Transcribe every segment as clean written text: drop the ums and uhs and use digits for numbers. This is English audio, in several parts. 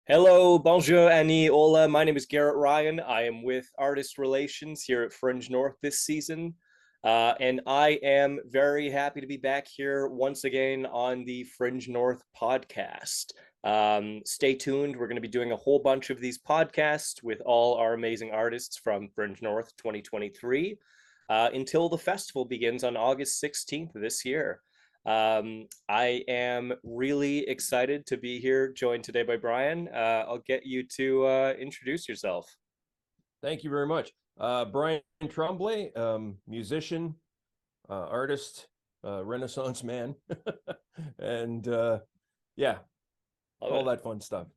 Hello, bonjour, Annie, hola. My name is Garrett Ryan. I am with Artist Relations here at Fringe North this season. And I am very happy to be back here once again on the Fringe North podcast. Stay tuned. We're going to be doing a whole bunch of these podcasts with all our amazing artists from Fringe North 2023 until the festival begins on August 16th this year. I am really excited to be here, joined today by Brian. I'll get you to introduce yourself. Thank you very much. Brian Tremblay, musician, artist, Renaissance man, and yeah, Love all it. that fun stuff.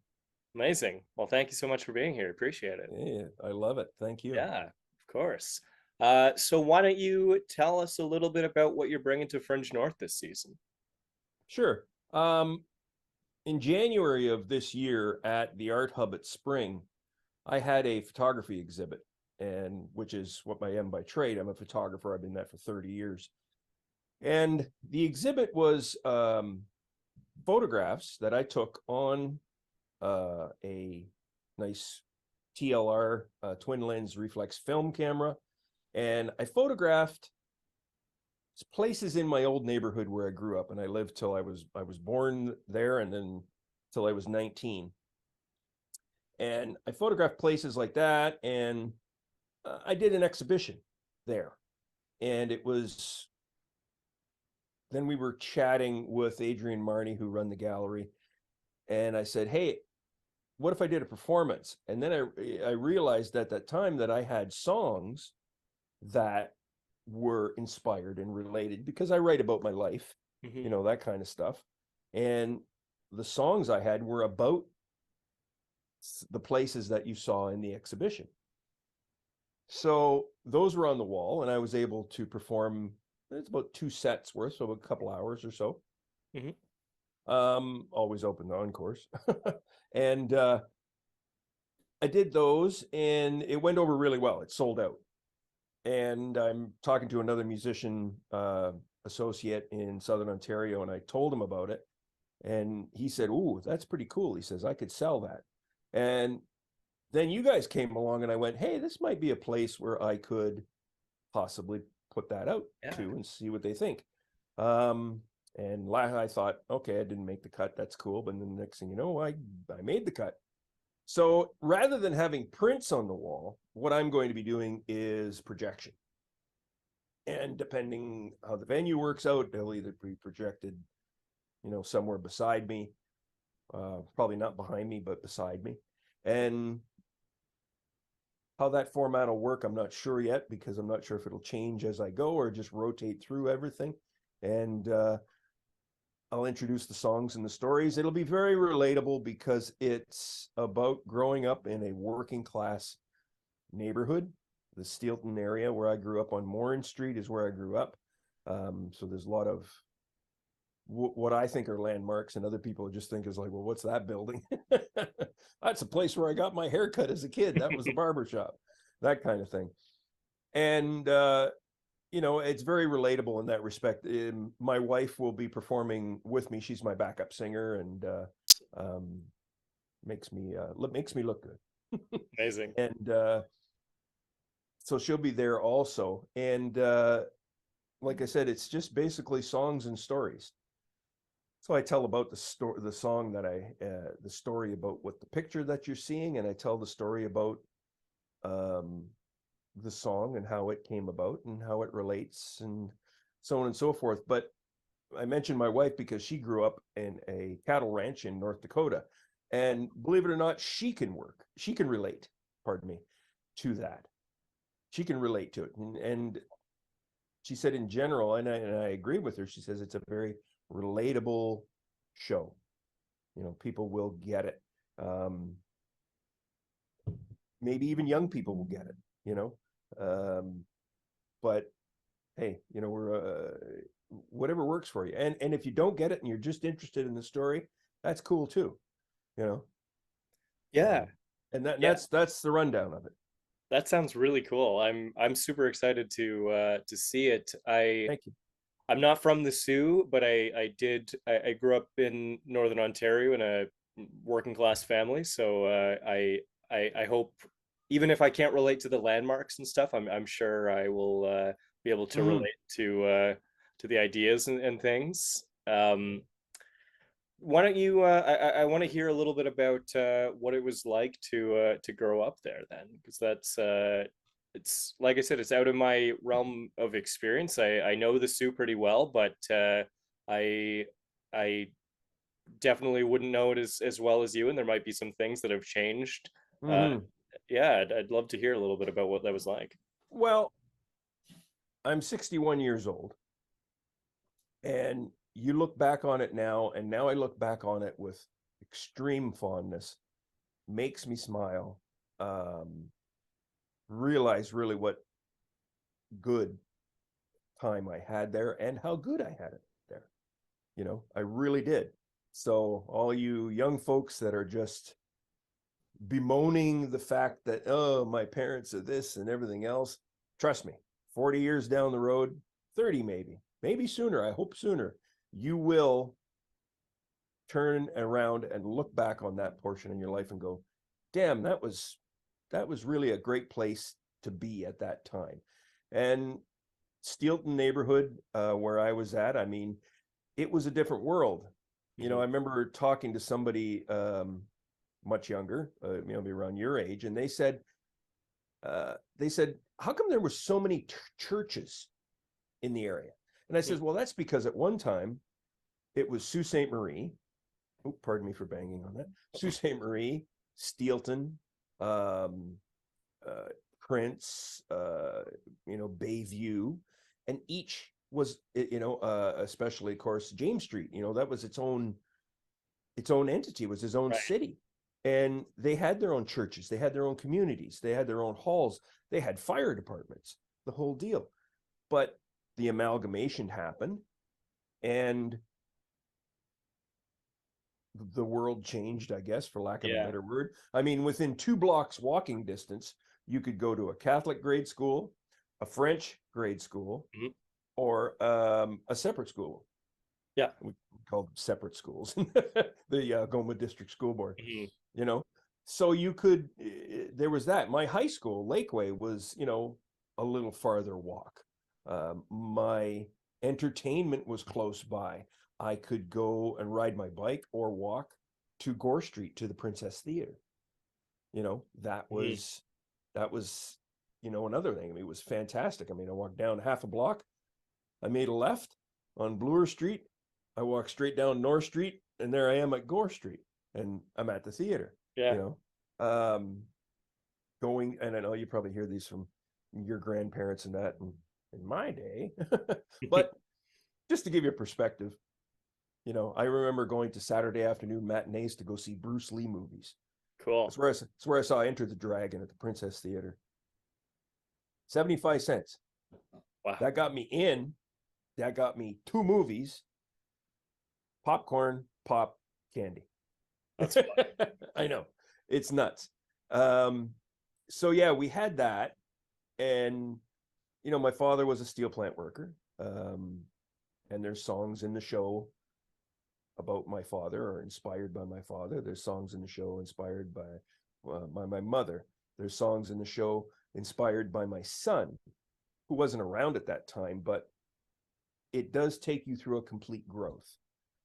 Amazing. Well, thank you so much for being here. Appreciate it. Yeah, I love it. Thank you. Yeah, of course. So why don't you tell us a little bit about what you're bringing to Fringe North this season? Sure. In January of this year at the Art Hub at Spring, I had a photography exhibit, and which is what I am by trade. I'm a photographer. I've been that for 30 years. And the exhibit was photographs that I took on a nice TLR twin lens reflex film camera. And I photographed places in my old neighborhood where I grew up, and I lived till I was born there, and then till I was 19. And I photographed places like that, and I did an exhibition there. And it was then we were chatting with Adrian Marney, who run the gallery, and I said, "Hey, what if I did a performance?" And then I realized at that time that I had songs that were inspired and related, because I write about my life, Mm-hmm. that kind of stuff. And the songs I had were about the places that you saw in the exhibition. So those were on the wall, and I was able to perform. It's about 2 sets worth, so a couple hours or so. Mm-hmm. Always open to encores. And I did those, and it went over really well. It sold out. And I'm talking to another musician associate in Southern Ontario, and I told him about it. And he said, "Ooh, that's pretty cool." He says, "I could sell that." And then you guys came along, and I went, "Hey, this might be a place where I could possibly put that out Yeah. to and see what they think." And I thought, okay, I didn't make the cut. That's cool. But then the next thing you know, I made the cut. So rather than having prints on the wall, what I'm going to be doing is projection. And depending how the venue works out, they'll either be projected, somewhere beside me, probably not behind me, but beside me. And how that format will work, I'm not sure yet, because I'm not sure if it'll change as I go or just rotate through everything. And I'll introduce the songs and the stories. It'll be very relatable because it's about growing up in a working class neighborhood. The Steelton area where I grew up on Morin Street is where I grew up. So there's a lot of what I think are landmarks, and other people just think is like, well, what's that building? That's a place where I got my haircut as a kid. That was the barber shop, that kind of thing. And it's very relatable in that respect. My wife will be performing with me. She's my backup singer, and makes me look good. Amazing. And so she'll be there also. And like I said, it's just basically songs and stories. So I tell about the song that the story about what the picture that you're seeing, and I tell the story about the song and how it came about and how it relates and so on and so forth. But I mentioned my wife because she grew up in a cattle ranch in North Dakota, and believe it or not, she can relate, pardon me, to that. She can relate to it. And she said in general, and I agree with her, she says it's a very relatable show. People will get it. Maybe even young people will get it, but hey, we're whatever works for you. And if you don't get it and you're just interested in the story, that's cool too, you know. Yeah. And Yeah. that's the rundown of it. That sounds really cool. I'm super excited to see it. Thank you. I'm not from the Sioux, but I grew up in Northern Ontario in a working class family, so I hope, even if I can't relate to the landmarks and stuff, I'm sure I will be able to Mhm. relate to the ideas and things. Why don't you? I want to hear a little bit about what it was like to grow up there, then, because that's it's like I said, it's out of my realm of experience. I know the Sioux pretty well, but I I definitely wouldn't know it as well as you, and there might be some things that have changed. Uh, Mhm. yeah, I'd love to hear a little bit about what that was like. Well, I'm 61 years old, and you look back on it now, and now I look back on it with extreme fondness. Makes me smile. Um, Realize really what good time I had there and how good I had it there. I really did. So all you young folks that are just bemoaning the fact that, oh, my parents are this and everything else, trust me, 40 years down the road, 30 maybe sooner, I hope sooner, you will turn around and look back on that portion in your life and go, damn, that was really a great place to be at that time. And Steelton neighborhood, where I was at, I mean, it was a different world. Mhm. I remember talking to somebody much younger, maybe around your age, and they said, how come there were so many churches in the area? And I said, well, that's because at one time it was Sault Ste. Marie. Oh, pardon me for banging on that. Sault Ste. Marie, Steelton, um, uh, Prince, Bayview, and each was, especially of course James Street. That was its own entity, was its own Right. city, and they had their own churches, they had their own communities, they had their own halls, they had fire departments, the whole deal. But the amalgamation happened, and the world changed, I guess, for lack of a Yeah. better word. I mean, within 2 blocks walking distance, you could go to a Catholic grade school, a French grade school, Mhm. or a separate school. Yeah. We call them separate schools, the Goma District School Board, Mhm. you know. So there was that. My high school, Lakeway, was, a little farther walk. My entertainment was close by. I could go and ride my bike or walk to Gore Street to the Princess Theater. That Mhm. was that was another thing. I mean, it was fantastic. I mean, I walked down half a block, I made a left on Bloor Street, I walked straight down North Street, and there I am at Gore Street, and I'm at the theater. Yeah. You know, um, going, and I know you probably hear these from your grandparents and that, and in my day, but just to give you a perspective, I remember going to Saturday afternoon matinees to go see Bruce Lee movies. Cool. That's where I saw Enter the Dragon at the Princess Theater. 75 cents. Wow. That got me in. That got me 2 movies, popcorn, pop, candy. That's fun. I know. It's nuts. Um, so yeah, we had that. And, my father was a steel plant worker. And there's songs in the show about my father or inspired by my father. There's songs in the show inspired by my mother. There's songs in the show inspired by my son, who wasn't around at that time, but it does take you through a complete growth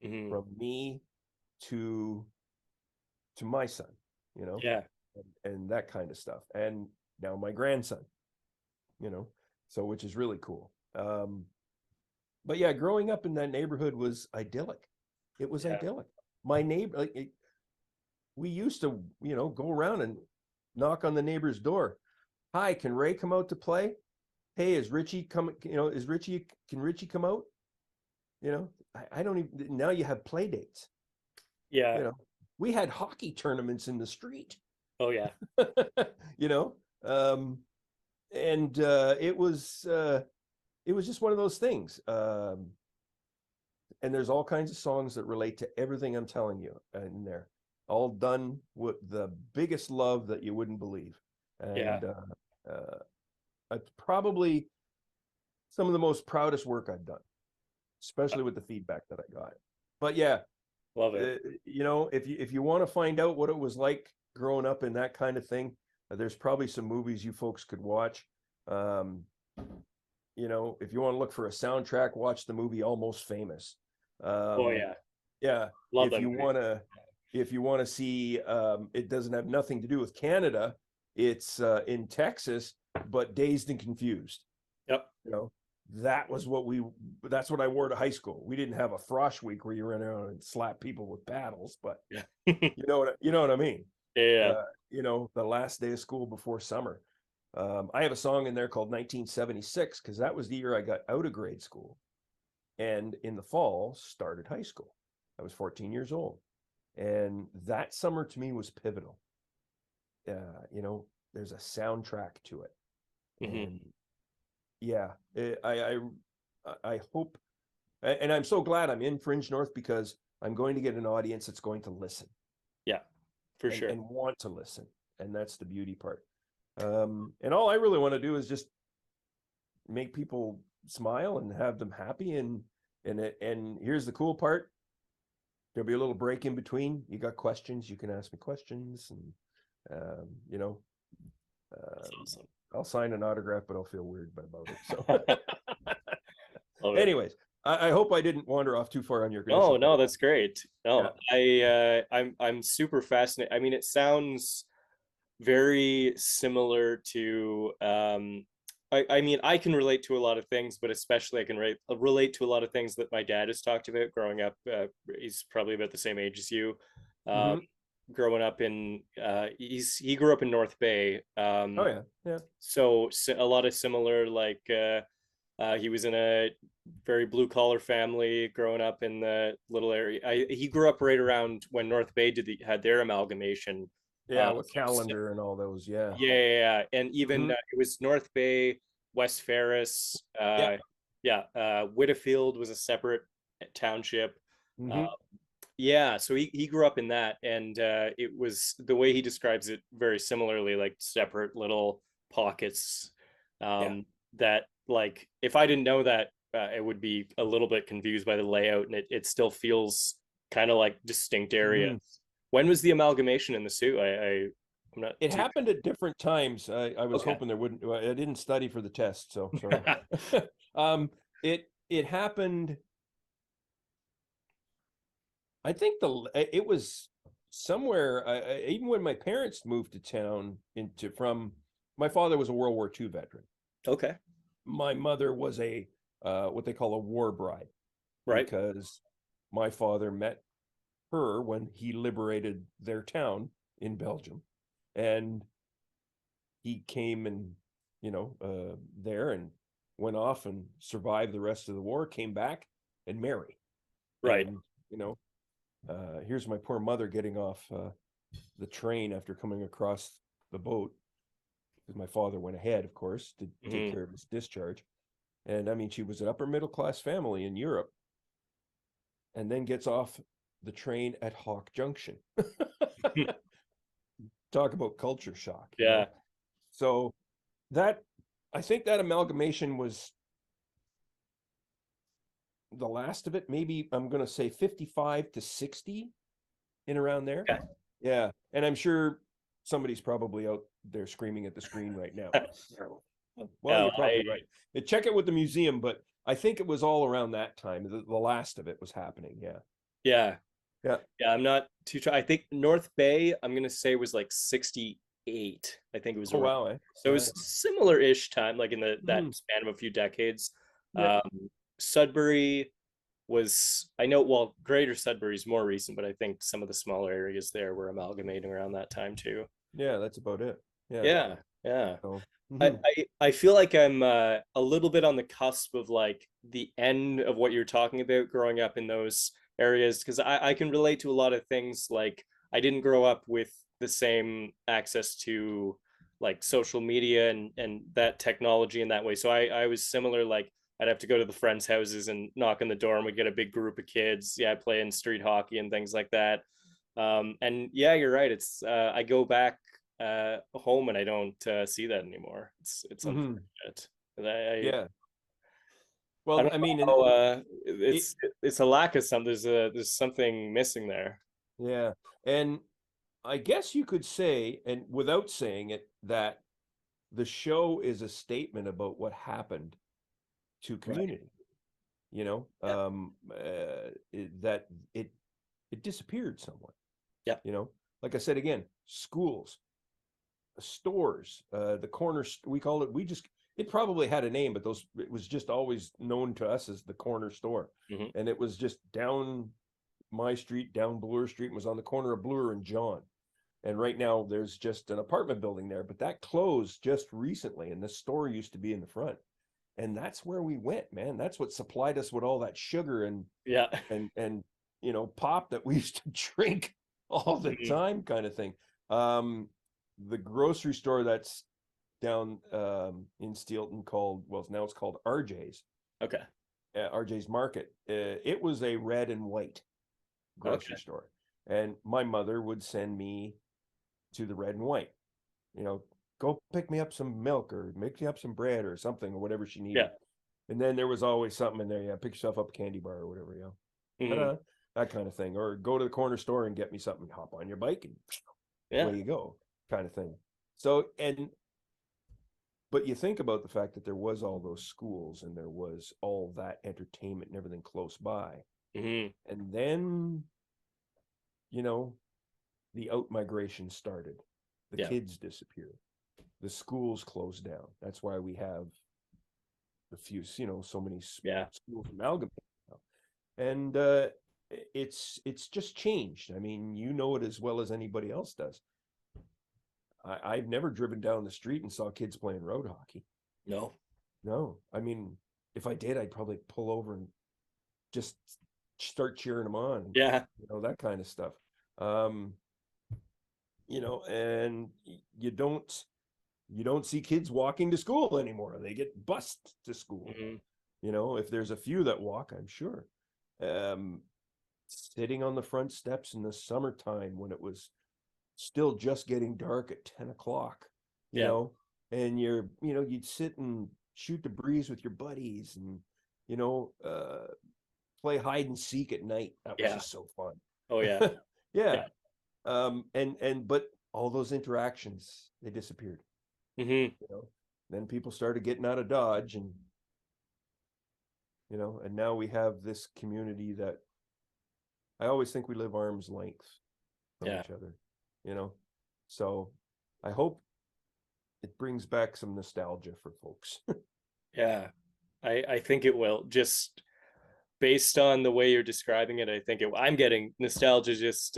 Mhm. from me to my son, you know, Yeah. and that kind of stuff. And now my grandson, you know, so which is really cool. But yeah, growing up in that neighborhood was idyllic. It was Yeah. idyllic. My neighbor, we used to, go around and knock on the neighbor's door. Hi, can Ray come out to play? Hey, is Richie coming? Can Richie come out? I don't even, now you have play dates, Yeah. you know, we had hockey tournaments in the street, Oh yeah. you know, um, and it was just one of those things. And there's all kinds of songs that relate to everything I'm telling you in there, all done with the biggest love that you wouldn't believe. Yeah. And it's probably some of the most proudest work I've done, especially with the feedback that I got. But yeah, Love it. If you want to find out what it was like growing up in that kind of thing, there's probably some movies you folks could watch. Um, if you want to look for a soundtrack, watch the movie Almost Famous. Oh Um, yeah, yeah, love if that you movie. want to, if you want to see, it doesn't have nothing to do with Canada. It's in Texas, but Dazed and Confused. Yep. You know, that was what we. That's what I wore to high school. We didn't have a frosh week where you ran around and slap people with paddles, but Yeah. you know what I mean. Yeah. The last day of school before summer. I have a song in there called 1976 because that was the year I got out of grade school, and in the fall started high school. I was 14 years old, and that summer to me was pivotal. There's a soundtrack to it, Hmm. and yeah, I hope, and I'm so glad I'm in Fringe North because I'm going to get an audience that's going to listen Yeah, for and sure. and want to listen, and that's the beauty part. And all I really want to do is just make people smile and have them happy, and here's the cool part: there'll be a little break in between. You got questions, you can ask me questions, and um, you know, That's um, awesome. I'll sign an autograph, but I'll feel weird about it. So, Love it. anyways, I hope I didn't wander off too far on your No, initial no, question. that's great. Yeah. No, I'm super fascinated. I mean, it sounds very similar to I mean, I can relate to a lot of things, but especially I can relate to a lot of things that my dad has talked about growing up. He's probably about the same age as you. Um, Mm-hmm. growing up in he grew up in North Bay. Oh yeah. Yeah. So a lot of similar he was in a very blue collar family growing up in the little area. He grew up right around when North Bay had their amalgamation. Yeah. With So calendar and all those. Yeah. yeah, yeah, yeah. And even Mm-hmm. it was North Bay, West Ferris. Yeah. Yeah, Whitfield was a separate township. Uh, Mm-hmm. yeah, so he grew up in that, and it was the way he describes it very similarly, like separate little pockets. Yeah. That like if I didn't know that, it would be a little bit confused by the layout, and it still feels kind of like distinct areas. Mm-hmm. When was the amalgamation in the Sioux? I'm not It too happened at different times. I was okay. hoping there wouldn't. I didn't study for the test, so sorry. It happened. I think it was somewhere. Even when my parents moved to town into from, my father was a World War II veteran. Okay. My mother was a what they call a war bride Right. because my father met her when he liberated their town in Belgium, and he came and there and went off and survived the rest of the war, came back and married. Right. And here's my poor mother getting off the train after coming across the boat, because my father went ahead, of course, to take Hmm. care of his discharge. And I mean, she was an upper middle class family in Europe, and then gets off the train at Hawk Junction. Talk about culture shock, you Yeah. know. So that I think that amalgamation was the last of it. Maybe I'm going to say 55 to 60, in around there. Okay. Yeah, and I'm sure somebody's probably out there screaming at the screen right now. Well, Oh, you're probably right. Check it with the museum, but I think it was all around that time. The last of it was happening. Yeah. yeah. Yeah. Yeah, I'm not too sure. I think North Bay, I'm gonna say was like 68. I think it was Oh around. wow. Eh? So it Yeah. was similar-ish time, like in that Mhm. span of a few decades. Yeah. Um, Sudbury was, I know, well, Greater Sudbury is more recent, but I think some of the smaller areas there were amalgamating around that time too. Yeah. That's about it. Yeah. Yeah, yeah. So. I, Mhm. I feel like I'm a little bit on the cusp of like the end of what you're talking about growing up in those areas because I can relate to a lot of things like I didn't grow up with the same access to like social media and that technology in that way. So I was similar, like I'd have to go to the friends' houses and knock on the door and we'd get a big group of kids. Yeah, playing street hockey and things like that. And yeah, you're right. It's I go back home and I don't see that anymore. It's Mhm. unfortunate. I Yeah. I Well, don't I know mean, how, it, it's a lack of something. There's something missing there. yeah. And I guess you could say, and without saying it, that the show is a statement about what happened to Right. community. You know, Yeah. that it disappeared somewhat. Yeah. You know, like I said again, schools, stores, the corner. We called it. We just it probably had a name, but those it was just always known to us as the corner store, Hmm. and it was just down my street, down Bloor Street, and was on the corner of Bloor and John. And right now there's just an apartment building there, but that closed just recently, and the store used to be in the front. And that's where we went, man. That's what supplied us with all that sugar Yeah. and pop that we used to drink all the Mhm. time, kind of thing. Um, the grocery store that's down in Steelton called now it's called RJ's, Okay. RJ's Market. It was a red and white Okay. grocery store, and my mother would send me to the red and white. You know, go pick me up some milk or make me up some bread or something or whatever she Yeah. needed. And then there was always something in there. Yeah, pick yourself up a candy bar or whatever. Hmm. Ta-da, that kind of thing. Or go to the corner store and get me something. Hop on your bike and Yeah. away you go, kind of thing. So but you think about the fact that there was all those schools and there was all that entertainment and everything close by, Hmm. and then you know the out migration started. The Yeah. kids disappeared. The schools closed down. That's why we have a few, so many Yeah. schools amalgamated now. And it's just changed. I mean, you know it as well as anybody else does. I've never driven down the street and saw kids playing road hockey. No. No, I mean, if I did, I'd probably pull over and just start cheering them on, Yeah. that kind of stuff. Um, and you don't see kids walking to school anymore. They get bused to school. Hmm. If there's a few that walk, I'm sure. Um, Sitting on the front steps in the summertime when it was still just getting dark at 10 o'clock, you Yeah. know, and you'd sit and shoot the breeze with your buddies and, you know, uh, play hide and seek at night. That was Yeah. just so fun. Oh yeah. Yeah. Yeah. But all those interactions, they disappeared, Hmm. you know. Then people started getting out of Dodge and now we have this community that I always think we live arm's length from Yeah. each other, you know. So I hope it brings back some nostalgia for folks. Yeah. I think it will. Just based on the way you're describing it, I think I'm getting nostalgia just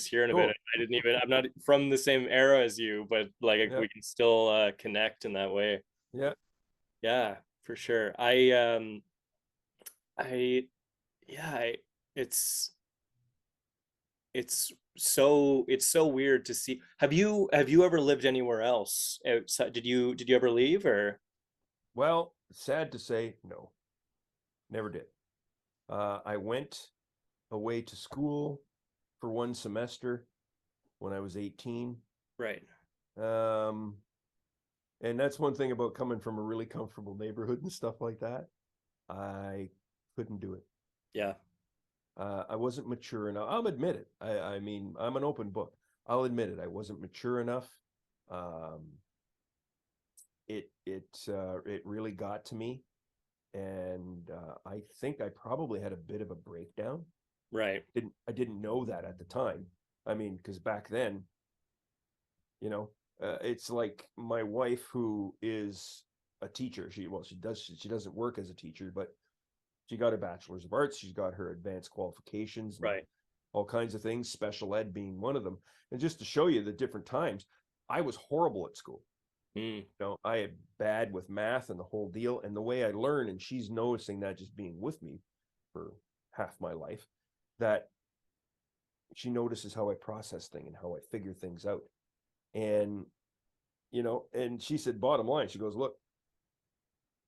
hearing about it. Cool. I'm not from the same era as you, but like Yeah. we can still connect in that way. Yeah. Yeah, for sure. I yeah, it's it's so weird to see. Have you ever lived anywhere else outside? Did you ever leave or? Well, sad to say, no, never did. I went away to school for one semester when I was 18. Right. Um, and that's one thing about coming from a really comfortable neighborhood and stuff like that. I couldn't do it. Yeah. I wasn't mature enough. I'll admit it. I mean, I'm an open book. I'll admit it. I wasn't mature enough. Um, it really got to me, and I think I probably had a bit of a breakdown. Right. I didn't know that at the time. I mean, because back then, it's like my wife who is a teacher. She doesn't work as a teacher, but she got her bachelor's of arts. She's got her advanced qualifications and Right. all kinds of things, special ed being one of them. And just to show you the different times, I was horrible at school. Mm. I had bad with math and the whole deal. And the way I learn, and she's noticing that just being with me for half my life, that she notices how I process things and how I figure things out. And, and she said, bottom line, she goes, look,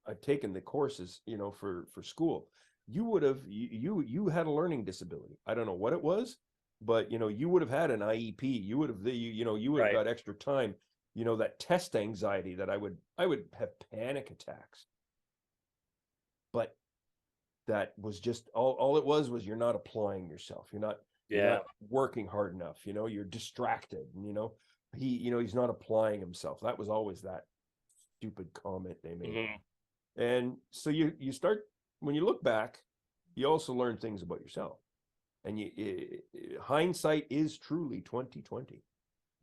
I've taken the courses, for school. You would have you had a learning disability. I don't know what it was, but you would have had an IEP. You would have you would have Right. got extra time. That test anxiety that I would have panic attacks. But that was just all it was you're not applying yourself. You're Yeah. not working hard enough, you're distracted, and he's not applying himself. That was always that stupid comment they made. Hmm. And so you start, when you look back, you also learn things about yourself. And hindsight is truly 2020.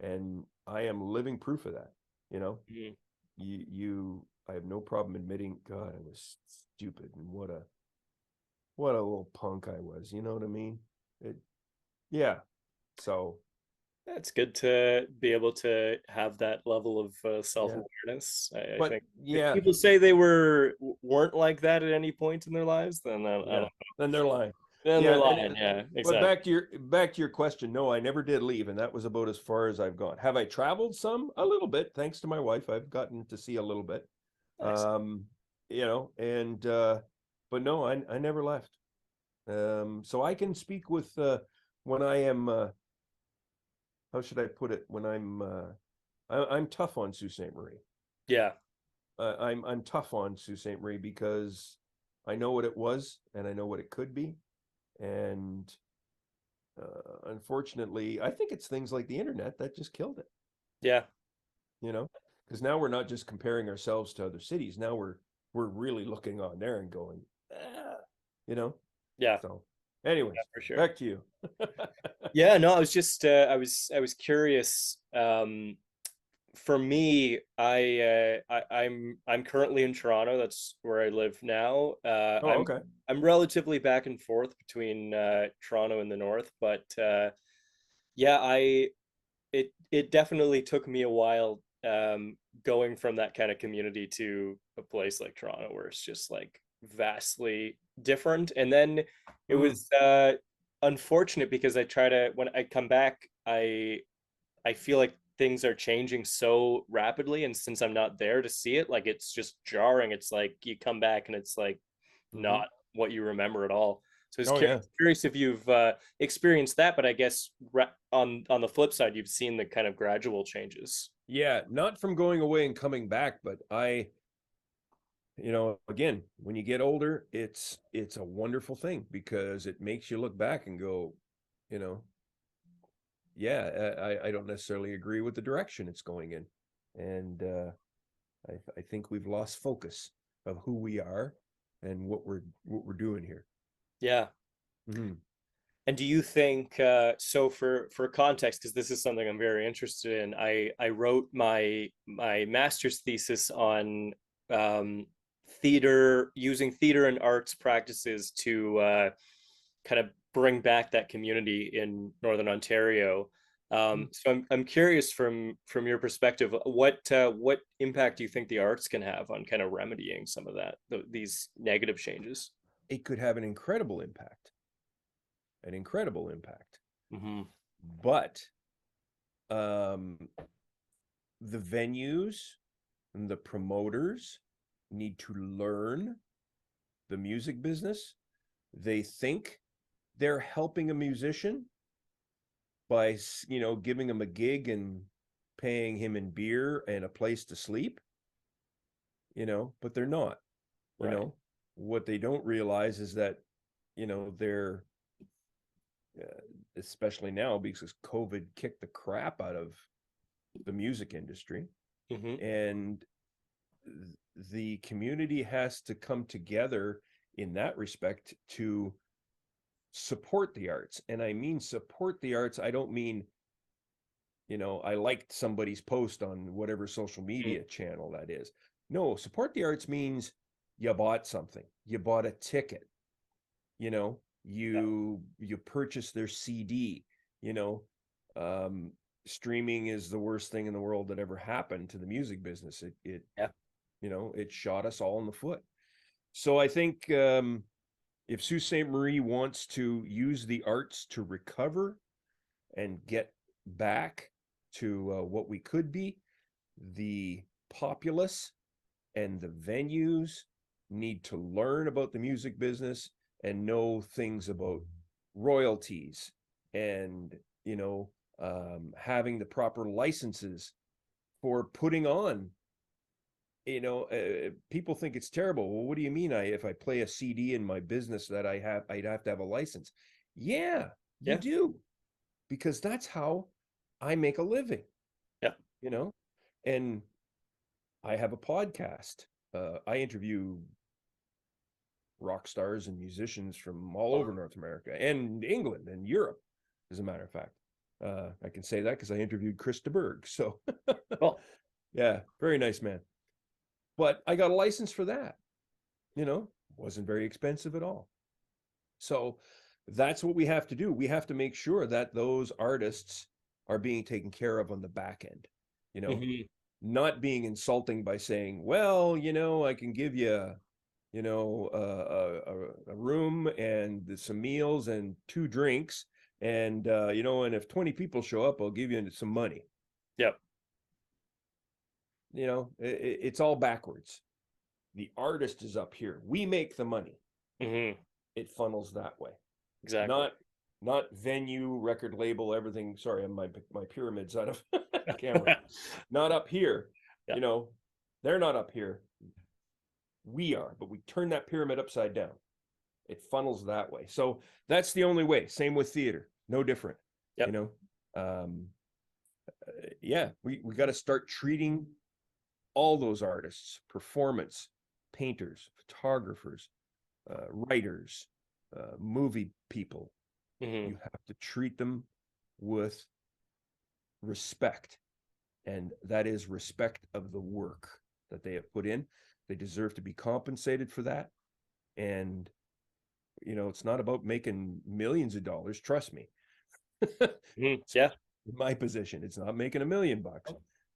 And I am living proof of that. Hmm. I have no problem admitting, God, I was stupid, and what a little punk I was. You know what I mean? Yeah. So It's good to be able to have that level of yeah, self-awareness. I but think if yeah, people say they weren't like that at any point in their lives, then I yeah. don't Then they're lying. then they're Yeah, lying. Yeah, but exactly. back to your question. No, I never did leave, and that was about as far as I've gone. Have I traveled some? A little bit, thanks to my wife. I've gotten to see a little bit. Nice. Um, and but no, I never left. So I can speak with when I am how should I put it? When I'm tough on Sault Ste. Marie. Yeah, I'm tough on Sault Ste. Marie because I know what it was and I know what it could be. And unfortunately, I think it's things like the internet that just killed it. yeah, You know, because now we're not just comparing ourselves to other cities. Now we're really looking on there and going, ah, you know. yeah, So, yeah, anyways, for sure. back to you. Yeah, no, I was just I was curious. For me, I'm currently in Toronto. That's where I live now. Oh, okay. I'm relatively back and forth between Toronto and the north, but yeah, it definitely took me a while going from that kind of community to a place like Toronto where it's just like vastly different. And then it Mm, was unfortunate because I try to when I come back, I feel like things are changing so rapidly, and since I'm not there to see it, like it's just jarring. It's like you come back and it's like mm-hmm. not what you remember at all. So I was Oh, yeah. curious if you've experienced that, but I guess on the flip side, you've seen the kind of gradual changes. Yeah, not from going away and coming back, but again, when you get older, it's a wonderful thing because it makes you look back and go, you know, yeah, I don't necessarily agree with the direction it's going in. And I think we've lost focus of who we are and what we're doing here. Yeah. Mm-hmm. And do you think so for context, because this is something I'm very interested in, I wrote my master's thesis on um, theater, using theater and arts practices to kind of bring back that community in Northern Ontario. So I'm curious from your perspective, what impact do you think the arts can have on kind of remedying some of these negative changes? It could have an incredible impact, an incredible impact. Mm-hmm. But um, the venues and the promoters need to learn the music business. They think they're helping a musician by giving him a gig and paying him in beer and a place to sleep, but they're not. you Right. know what they don't realize is that they're especially now because COVID kicked the crap out of the music industry, Mm-hmm. and the community has to come together in that respect to support the arts. And I mean support the arts. I don't mean, I liked somebody's post on whatever social media channel that is. No, support the arts means you bought something, you bought a ticket, you know, Yeah. you purchase their CD, you know. Um, Streaming is the worst thing in the world that ever happened to the music business. Yeah. It shot us all in the foot. So I think if Sault Ste. Marie wants to use the arts to recover and get back to what we could be, the populace and the venues need to learn about the music business and know things about royalties and having the proper licenses for putting on people think it's terrible. Well, what do you mean? If I play a CD in my business that I'd have to have a license. Yeah, you Yeah. do, because that's how I make a living, Yeah. and I have a podcast. I interview rock stars and musicians from all over North America and England and Europe, as a matter of fact. I can say that because I interviewed Chris de Burgh. So, Well, yeah, very nice man. But I got a license for that. Wasn't very expensive at all. So that's what we have to do. We have to make sure that those artists are being taken care of on the back end, not being insulting by saying, well, I can give you, a room and some meals and 2 drinks. And, and if 20 people show up, I'll give you some money. Yep. It's all backwards. The artist is up here. We make the money. It funnels that way. Exactly. Not venue, record label, everything. Sorry, my pyramid's out of camera. Not up here. Yeah. They're not up here. We are, but we turn that pyramid upside down. It funnels that way. So that's the only way. Same with theater. No different. Yep. Yeah, we got to start treating all those artists, performance, painters, photographers, writers, movie people. You have to treat them with respect, and that is respect of the work that they have put in. They deserve to be compensated for that. And it's not about making millions of dollars, trust me. Yeah. In my position, it's not making $1 million,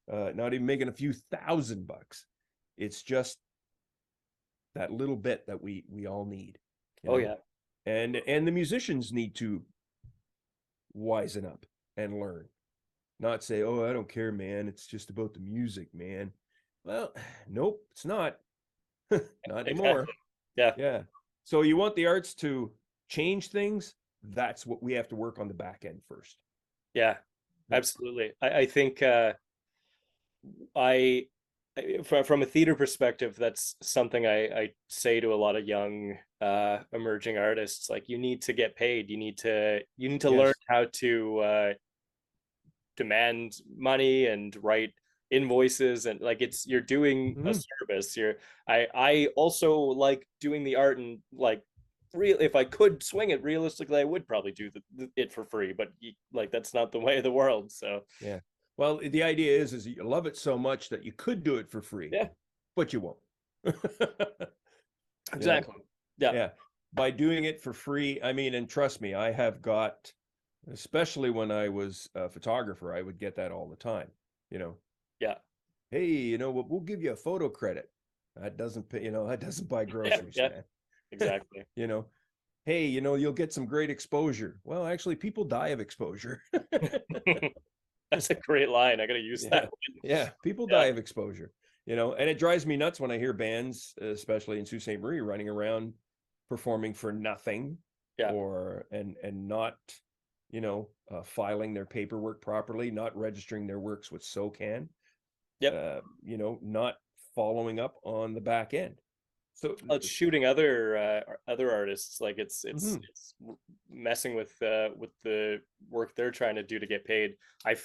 not even making a few $1,000. It's just that little bit that we all need. Yeah. And the musicians need to wisen up and learn, not say, oh, I don't care, man, it's just about the music, man. Well, nope, it's not. Not anymore. Exactly. Yeah. So you want the arts to change things? That's what we have to work on the back end first. Yeah, absolutely. I think from a theater perspective, that's something I say to a lot of young emerging artists. Like, you need to get paid. You need to Yes. learn how to demand money and write invoices, and like, you're doing a service. I also like doing the art, and like, if I could swing it realistically, I would probably do it for free, but like, that's not the way of the world. So yeah. Well, the idea is you love it so much that you could do it for free. Yeah. But you won't. Exactly. Yeah. Yeah. By doing it for free, I mean, and trust me, I have got, especially when I was a photographer, I would get that all the time. Yeah. Hey, we'll give you a photo credit. That doesn't pay, that doesn't buy groceries, Yeah. man. Exactly. Hey, you'll get some great exposure. Well, actually, people die of exposure. That's a great line. I got to use that one. Yeah, people die of exposure, and it drives me nuts when I hear bands, especially in Sault Ste. Marie, running around performing for nothing, and not, filing their paperwork properly, not registering their works with SOCAN, not following up on the back end. So it's shooting other artists. Like, it's messing with the work they're trying to do to get paid. I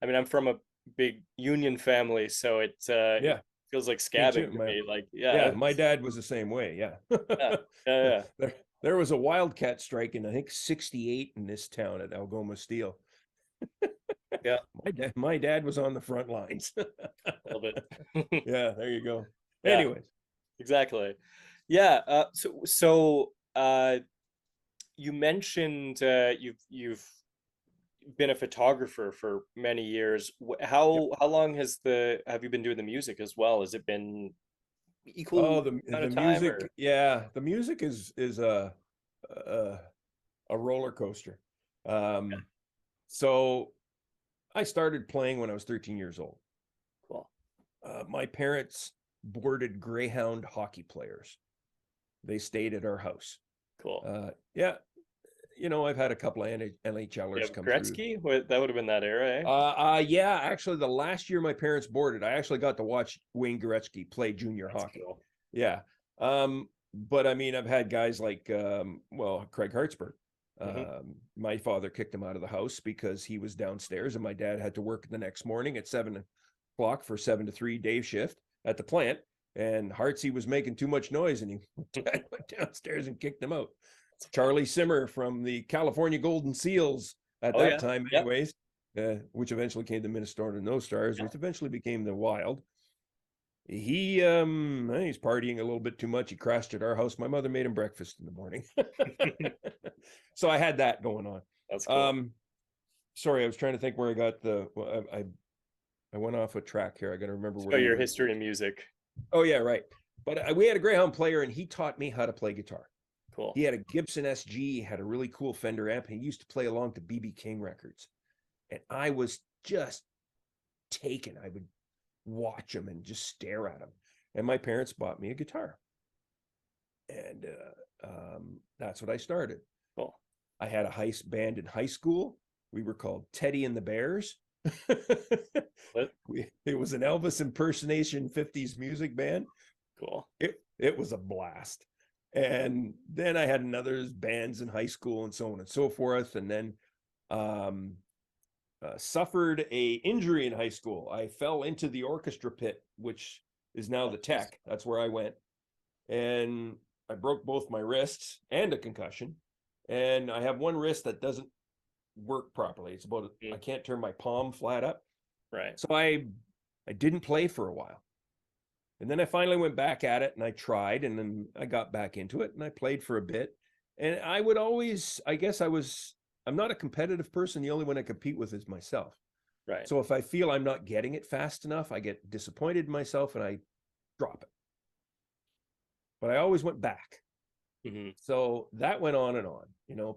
mean, I'm from a big union family, so it feels like scabbing to me. Like, my dad was the same way. Yeah. There was a wildcat strike in, I think, 1968 in this town at Algoma Steel. Yeah. My dad was on the front lines. A little bit. Yeah, there you go. Yeah. Anyways. Exactly. Yeah. So you mentioned you've been a photographer for many years. How long have you been doing the music as well? Has it been equal the amount of time? music? Or? Yeah, the music is a roller coaster. So I started playing when I was 13 years old. Cool. My parents boarded Greyhound hockey players. They stayed at our house. Cool. Yeah. I've had a couple of You NHLers have come through. Gretzky? That would have been that era, eh? Yeah, actually, the last year my parents boarded, I actually got to watch Wayne Gretzky play junior That's hockey. cool. Yeah. But I mean, I've had guys like, Craig Hartsburg. My father kicked him out of the house because he was downstairs, and my dad had to work the next morning at 7 o'clock for 7 to 3 day shift at the plant. And Hartsey was making too much noise, and dad went downstairs and kicked him out. Charlie Simmer from the California Golden Seals at Oh that yeah. time, Yeah. anyways, which eventually came to Minnesota No Stars, Yeah. which eventually became the Wild. He's partying a little bit too much. He crashed at our house. My mother made him breakfast in the morning. So I had that going on. That's cool. Sorry, I was trying to think where I got I went off a track here. I got to remember So where your history in music. Oh yeah, right. But we had a Greyhound player, and he taught me how to play guitar. Cool. He had a Gibson SG, had a really cool Fender amp. He used to play along to BB King records, and I was just taken. I would watch him and just stare at him. And my parents bought me a guitar, and that's what I started. Cool. I had a band in high school. We were called Teddy and the Bears. It was an Elvis impersonation 50s music band. Cool. It was a blast. And then I had another bands in high school and so on and so forth. And then suffered a injury in high school. I fell into the orchestra pit, which is now the Tech. That's where I went. And I broke both my wrists and a concussion. And I have one wrist that doesn't work properly. It's about I can't turn my palm flat up. Right. So I didn't play for a while. And then I finally went back at it, and I tried, and then I got back into it, and I played for a bit. And I would always, I guess I'm not a competitive person. The only one I compete with is myself. Right. So if I feel I'm not getting it fast enough, I get disappointed in myself and I drop it. But I always went back. So that went on and on,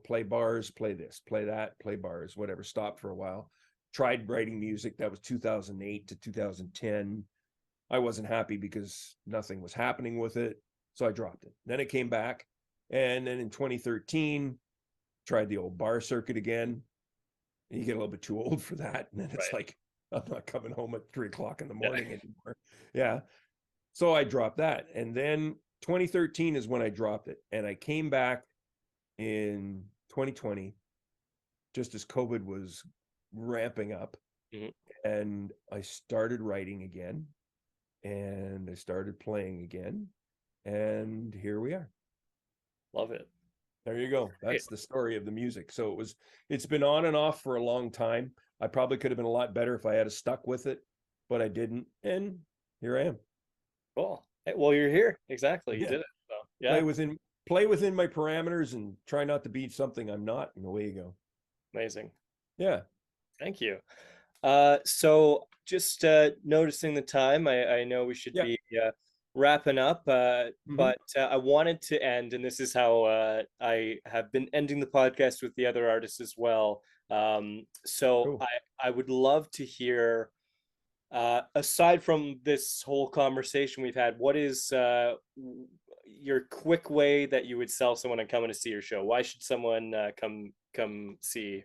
play bars, play this, play that, play bars, whatever, stopped for a while. Tried writing music. That was 2008 to 2010. I wasn't happy because nothing was happening with it. So I dropped it. Then it came back. And then in 2013, tried the old bar circuit again. And you get a little bit too old for that. And then it's like, I'm not coming home at 3 o'clock in the morning anymore. Yeah. So I dropped that. And then 2013 is when I dropped it. And I came back in 2020, just as COVID was ramping up. And I started writing again. And I started playing again. And here we are. Love it. There you go. That's the story of the music. So it's been on and off for a long time. I probably could have been a lot better if I had stuck with it, but I didn't. And here I am. Cool. Well, you're here. Exactly. You did it. So, yeah. Play within my parameters and try not to be something I'm not, and away you go. Amazing. Yeah. Thank you. So just noticing the time, I know we should be wrapping up, but I wanted to end, and this is how I have been ending the podcast with the other artists as well. So cool. I would love to hear, aside from this whole conversation we've had, what is your quick way that you would sell someone on coming to see your show? Why should someone come see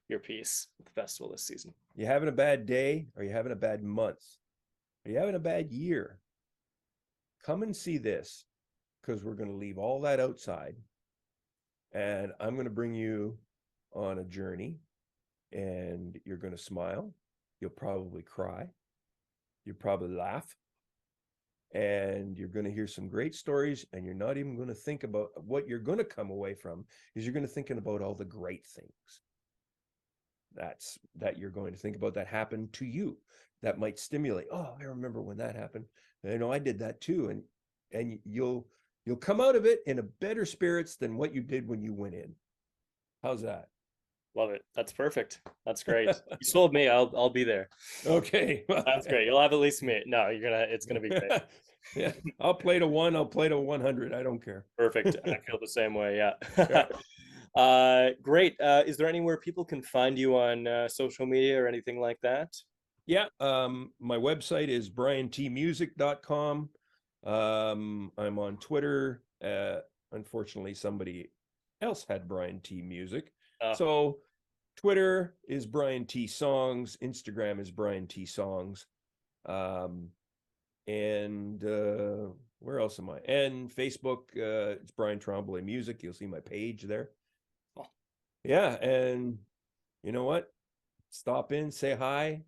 your piece at the festival this season? You having a bad day? Are you having a bad month? Are you having a bad year? Come and see this, because we're going to leave all that outside, and I'm going to bring you on a journey, and you're going to smile. You'll probably cry. You'll probably laugh. And you're going to hear some great stories, and you're not even going to think about what you're going to come away from, is you're going to thinking about all the great things that you're going to think about that happened to you, that might stimulate. Oh, I remember when that happened. I did that too. And you'll come out of it in a better spirits than what you did when you went in. How's that? Love it. That's perfect. That's great. You sold me. I'll be there. Okay. That's great. You'll have at least me. No, it's gonna be great. Yeah. I'll play to 1. I'll play to 100. I don't care. Perfect. I feel the same way. Yeah. Great. Is there anywhere people can find you on social media or anything like that? Yeah. My website is briantmusic.com. I'm on Twitter. Unfortunately, somebody else had Brian T Music. Oh, So Twitter is Brian T Songs, Instagram is Brian T Songs. And where else am I? And Facebook, it's Brian Tremblay Music. You'll see my page there. oh, Yeah, and you know what? Stop in, say hi.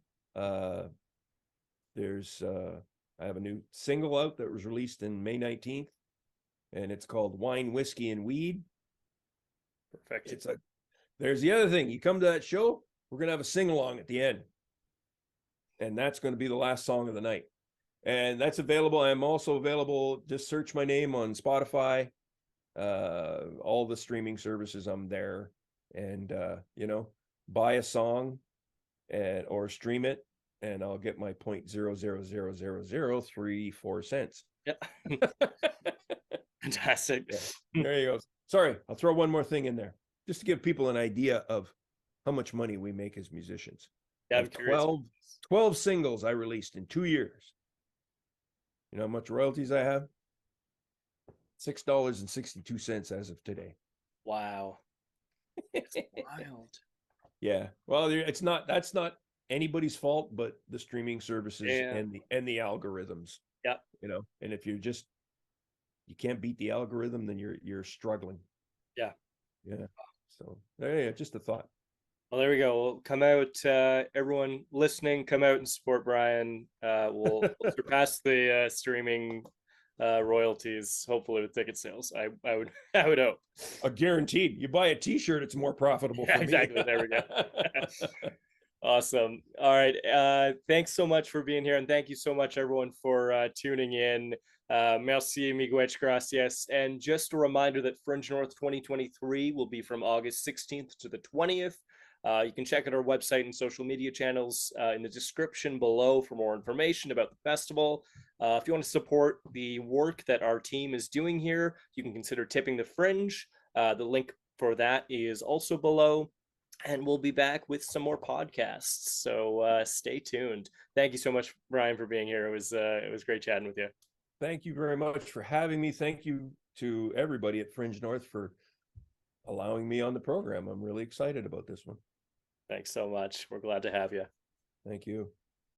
There's I have a new single out that was released in May 19th, and it's called Wine, Whiskey, and Weed. perfect. There's the other thing. You come to that show, we're gonna have a sing-along at the end. And that's going to be the last song of the night. And that's available. I'm also available. Just search my name on Spotify, all the streaming services. I'm there, and buy a song or stream it, and I'll get my 0.000034 cents. Yeah. Fantastic. Yeah. There you go. Sorry, I'll throw one more thing in there just to give people an idea of how much money we make as musicians. Yeah, I'm curious. 12 singles I released in 2 years. You know how much royalties I have? $6.62 as of today. Wow. It's wild. Yeah. Well, that's not anybody's fault but the streaming services and the algorithms. Yeah. And if you can't beat the algorithm, then you're struggling. Yeah. Yeah. So yeah, just a thought. Well, there we go. We'll come out, everyone listening, come out and support Brian. We'll surpass the streaming royalties, hopefully with ticket sales. I would hope. Guaranteed. You buy a T-shirt, it's more profitable for me. Exactly. There we go. Awesome. All right. Thanks so much for being here, and thank you so much, everyone, for tuning in. Merci, miigwech, gracias. And just a reminder that Fringe North 2023 will be from August 16th to the 20th. You can check out our website and social media channels in the description below for more information about the festival. If you want to support the work that our team is doing here, you can consider tipping the Fringe. The link for that is also below. And we'll be back with some more podcasts. So stay tuned. Thank you so much, Brian, for being here. It was great chatting with you. Thank you very much for having me. Thank you to everybody at Fringe North for allowing me on the program. I'm really excited about this one. Thanks so much. We're glad to have you. Thank you.